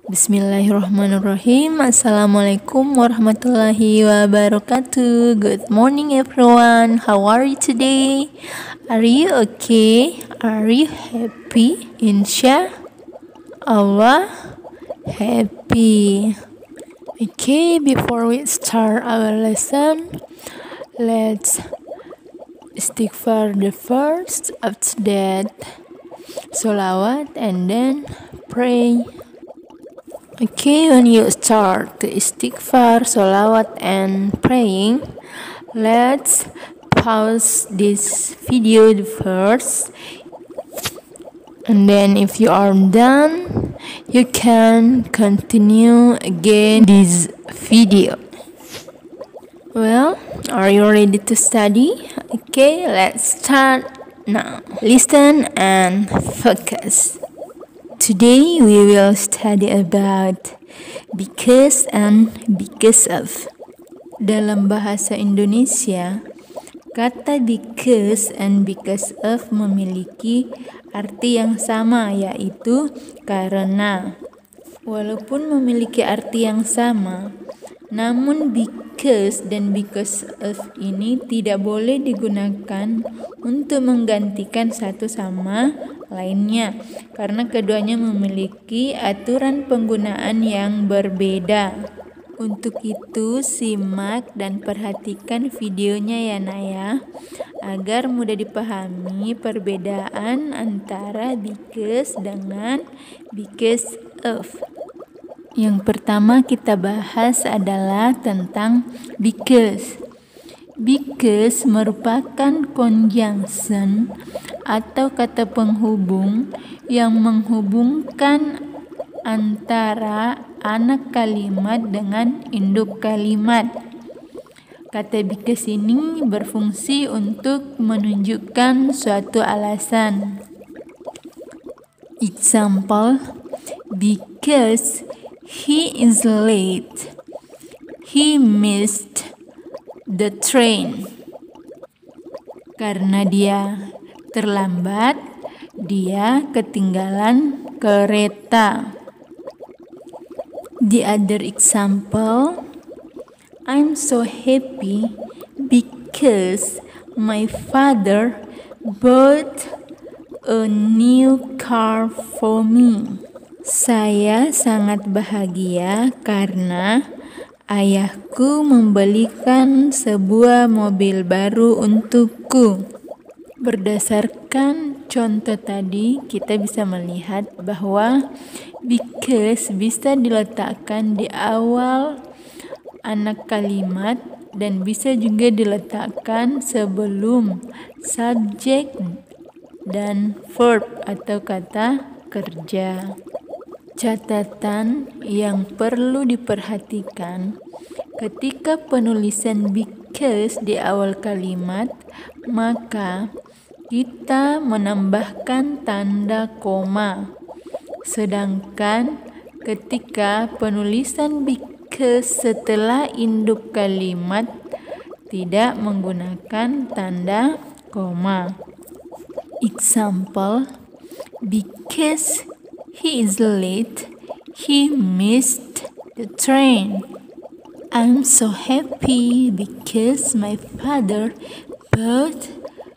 Bismillahirrahmanirrahim. Assalamualaikum warahmatullahi wabarakatuh. Good morning everyone. How are you today? Are you okay? Are you happy? Insya Allah happy. Okay, before we start our lesson, let's istighfar the first, after that solawat, and then pray. Okay, when you start to istighfar, solawat, and praying, let's pause this video first. And then if you are done, you can continue again this video. Well, are you ready to study? Okay, let's start now. Listen and focus. Today we will study about because and because of. Dalam bahasa Indonesia, kata because and because of memiliki arti yang sama, yaitu karena. Walaupun memiliki arti yang sama, namun because dan because of ini tidak boleh digunakan untuk menggantikan satu sama lainnya, karena keduanya memiliki aturan penggunaan yang berbeda. Untuk itu, simak dan perhatikan videonya ya Naya, agar mudah dipahami perbedaan antara because dengan because of. Yang pertama kita bahas adalah tentang because. Because merupakan conjunction atau kata penghubung yang menghubungkan antara anak kalimat dengan induk kalimat. Kata because ini berfungsi untuk menunjukkan suatu alasan. Example, because he is late, he missed the train. Karena dia terlambat, dia ketinggalan kereta. The other example, I'm so happy because my father bought a new car for me. Saya sangat bahagia karena ayahku membelikan sebuah mobil baru untukku. Berdasarkan contoh tadi, kita bisa melihat bahwa because bisa diletakkan di awal anak kalimat dan bisa juga diletakkan sebelum subjek dan verb atau kata kerja. Catatan yang perlu diperhatikan ketika penulisan because di awal kalimat, maka kita menambahkan tanda koma. Sedangkan ketika penulisan because setelah induk kalimat tidak menggunakan tanda koma. Example, because he is late, he missed the train. I'm so happy because my father bought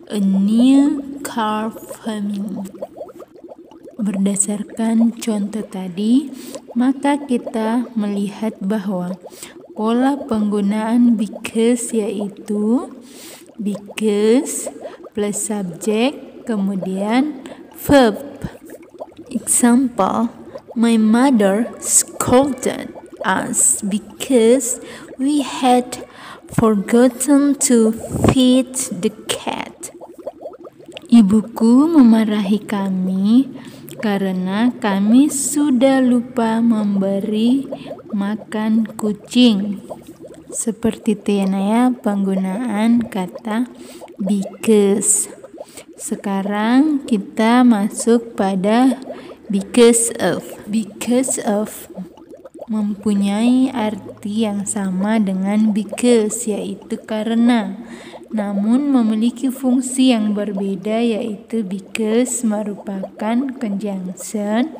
a new car for me. Berdasarkan contoh tadi, maka kita melihat bahwa pola penggunaan because yaitu because plus subjek kemudian verb. Example, my mother scolded us because we had forgotten to feed the cat. Ibuku memarahi kami karena kami sudah lupa memberi makan kucing. Seperti itu ya Naya, penggunaan kata because. Sekarang kita masuk pada because of. Because of mempunyai arti yang sama dengan because, yaitu karena. Namun memiliki fungsi yang berbeda, yaitu because merupakan conjunction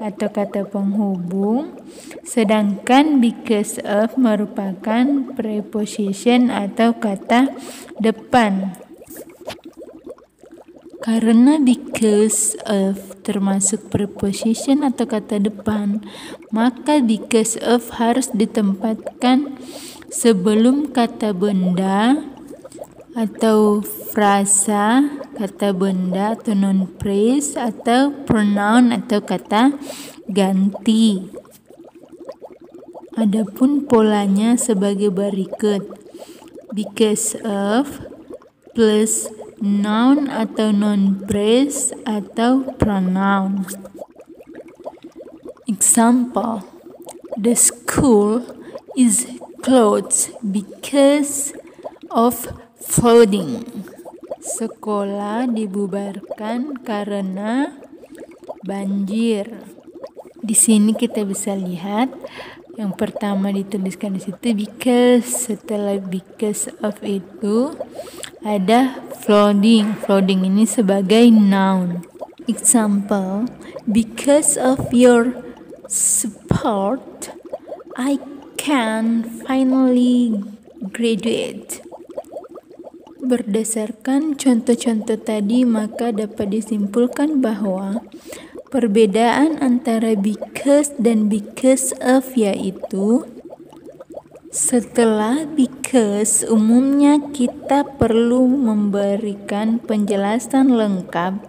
atau kata penghubung, sedangkan because of merupakan preposition atau kata depan. Karena because of termasuk preposition atau kata depan, maka because of harus ditempatkan sebelum kata benda atau frasa, kata benda atau noun phrase atau pronoun atau kata ganti. Adapun polanya sebagai berikut. Because of plus noun atau noun phrase atau pronoun. Example, the school is closed because of flooding. Sekolah dibubarkan karena banjir. Di sini kita bisa lihat yang pertama dituliskan di situ because, setelah because of itu ada flooding. Flooding ini sebagai noun. Example, because of your support, I can finally graduate. Berdasarkan contoh-contoh tadi, maka dapat disimpulkan bahwa perbedaan antara because dan because of yaitu setelah because umumnya kita perlu memberikan penjelasan lengkap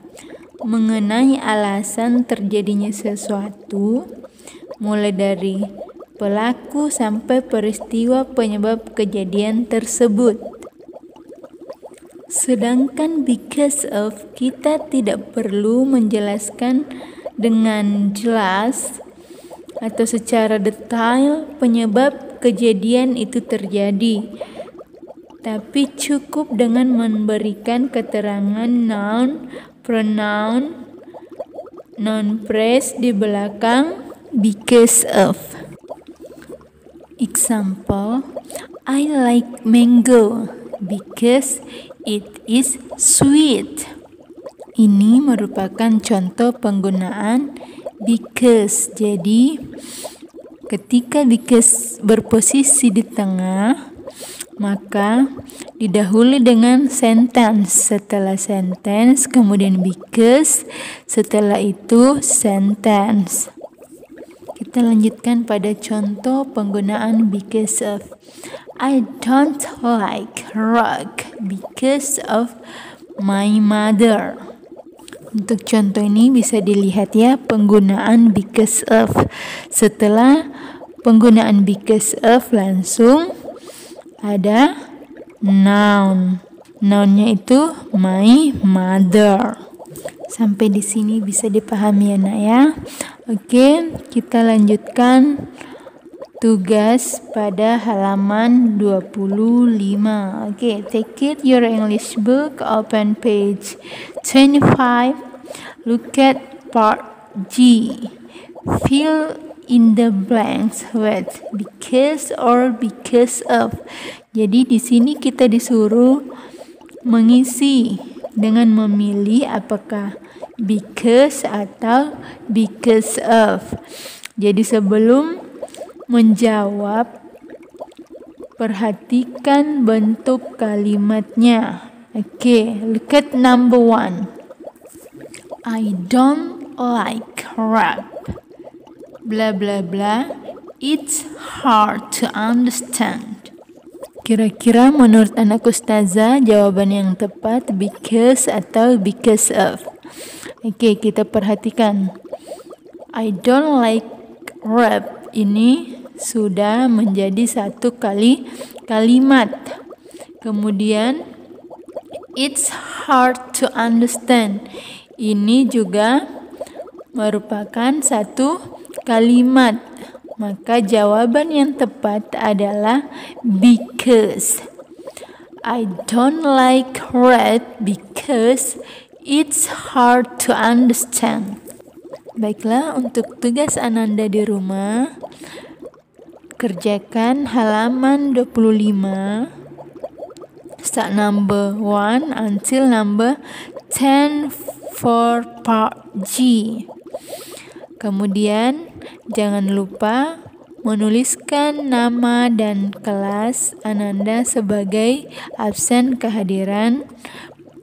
mengenai alasan terjadinya sesuatu, mulai dari pelaku sampai peristiwa penyebab kejadian tersebut. Sedangkan because of kita tidak perlu menjelaskan dengan jelas atau secara detail penyebab kejadian itu terjadi, tapi cukup dengan memberikan keterangan noun, pronoun, noun phrase di belakang because of. Example, I like mango because it is sweet. Ini merupakan contoh penggunaan because. Jadi, ketika because berposisi di tengah, maka didahului dengan sentence. Setelah sentence, kemudian because. Setelah itu sentence. Kita lanjutkan pada contoh penggunaan because of. I don't like rock because of my mother. Untuk contoh ini bisa dilihat ya penggunaan because of. Setelah penggunaan because of langsung ada noun. Nounnya itu my mother. Sampai di sini bisa dipahami ya nak ya. Oke, kita lanjutkan tugas pada halaman 25. Okay, take it your English book, open page 25. Look at part G. Fill in the blanks with because or because of. Jadi di sini kita disuruh mengisi dengan memilih apakah because atau because of. Jadi sebelum menjawab, perhatikan bentuk kalimatnya. Okay, look at number 1. I don't like rap. Blah blah blah. It's hard to understand. Kira-kira menurut anak ustazah jawaban yang tepat because atau because of? Okay, kita perhatikan. I don't like rap ini sudah menjadi satu kalimat. Kemudian it's hard to understand. Ini juga merupakan satu kalimat. Maka jawaban yang tepat adalah because. I don't like rap because it's hard to understand. Baiklah, untuk tugas Ananda di rumah, kerjakan halaman 25, start number 1 until number 10 for part G. Kemudian jangan lupa menuliskan nama dan kelas Ananda sebagai absen kehadiran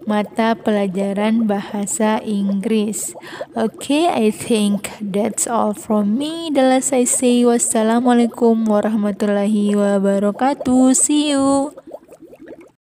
mata pelajaran bahasa Inggris. Okay, I think that's all from me. The last I say, wassalamualaikum warahmatullahi wabarakatuh. See you.